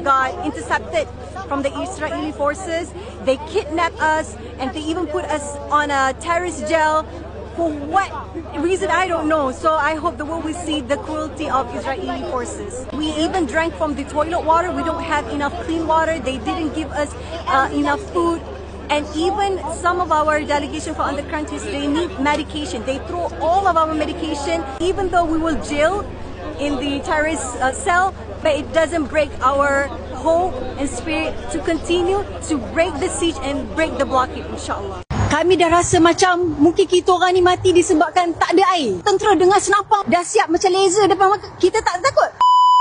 got intercepted from the Israeli forces. They kidnapped us and they even put us on a terrorist jail. For what reason, I don't know. So I hope the world will see the cruelty of Israeli forces. We even drank from the toilet water. We don't have enough clean water. They didn't give us enough food. And even some of our delegation from other countries, they need medication. They throw all of our medication, even though we will jail in the terrorist cell, but it doesn't break our hope and spirit to continue to break the siege and break the blockade, insyaAllah. Kami dah rasa macam mungkin kita orang ni mati disebabkan tak ada air. Tentera dengan senapang dah siap macam laser depan mata. Kita tak takut.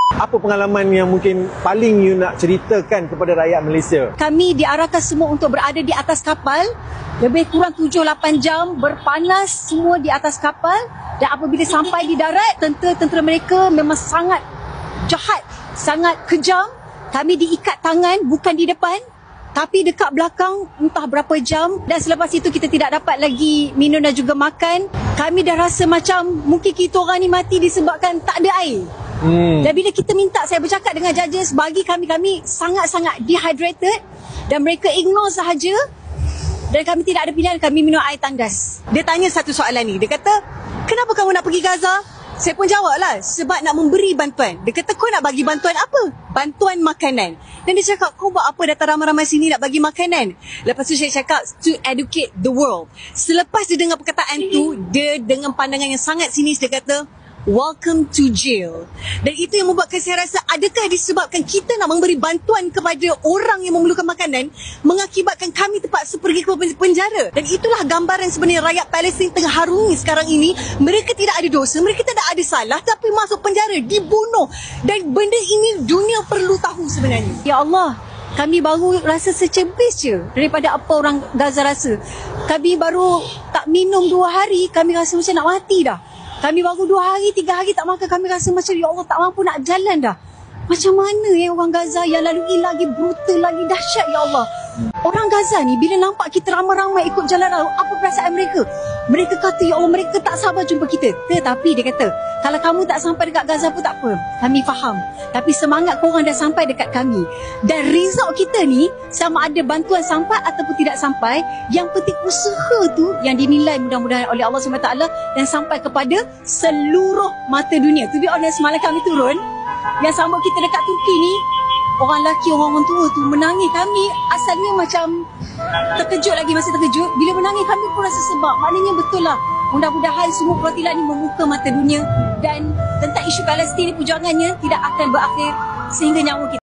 Apa pengalaman yang mungkin paling you nak ceritakan kepada rakyat Malaysia? Kami diarahkan semua untuk berada di atas kapal. Lebih kurang 7-8 jam berpanas semua di atas kapal. Dan apabila sampai di darat, tentera-tentera mereka memang sangat jahat, sangat kejam. Kami diikat tangan bukan di depan, tapi dekat belakang entah berapa jam. Dan selepas itu kita tidak dapat lagi minum dan juga makan. Kami dah rasa macam mungkin kita orang ni mati disebabkan tak ada air. Dan bila kita minta, saya bercakap dengan judges, bagi kami sangat-sangat dehydrated dan mereka ignore sahaja. Dan kami tidak ada pilihan, kami minum air tandas. Dia tanya satu soalan ni, dia kata, kenapa kamu nak pergi Gaza? Saya pun jawablah, sebab nak memberi bantuan. Dia kata, kau nak bagi bantuan apa? Bantuan makanan. Dan dia cakap, kau buat apa datang ramai-ramai sini nak bagi makanan? Lepas tu saya cakap, to educate the world. Selepas dia dengar perkataan tu, dia dengan pandangan yang sangat sinis, dia kata, welcome to jail. Dan itu yang membuatkan saya rasa, adakah disebabkan kita nak memberi bantuan kepada orang yang memerlukan makanan mengakibatkan kami terpaksa pergi ke penjara? Dan itulah gambaran sebenarnya rakyat Palestin tengah harungi sekarang ini. Mereka tidak ada dosa, mereka tidak ada salah, tapi masuk penjara, dibunuh. Dan benda ini dunia perlu tahu sebenarnya. Ya Allah, kami baru rasa secebis je daripada apa orang Gaza rasa. Kami baru tak minum 2 hari, kami rasa macam nak mati dah. Kami baru 2 hari, 3 hari tak makan, kami rasa macam ya Allah tak mampu nak jalan dah. Macam mana orang Gaza yang lalu lagi brutal, lagi dahsyat ya Allah. Orang Gaza ni bila nampak kita ramai-ramai ikut jalan lalu, apa perasaan mereka? Mereka kata ya Allah, mereka tak sabar jumpa kita. Tetapi dia kata, kalau kamu tak sampai dekat Gaza pun tak apa, kami faham. Tapi semangat korang dah sampai dekat kami. Dan result kita ni, sama ada bantuan sampai ataupun tidak sampai, yang penting usaha tu yang dinilai mudah-mudahan oleh Allah SWT dan sampai kepada seluruh mata dunia. To be honest, malam kami turun, yang sambut kita dekat Turki ni, orang lelaki, orang tua tu menangis. Kami asalnya macam terkejut lagi, masih terkejut. Bila menangis kami pun rasa sebab. Maknanya betul lah. Mudah-mudahan semua perwakilan ni membuka mata dunia. Dan tentang isu Palestin ni, perjuangannya tidak akan berakhir sehingga nyawa kita.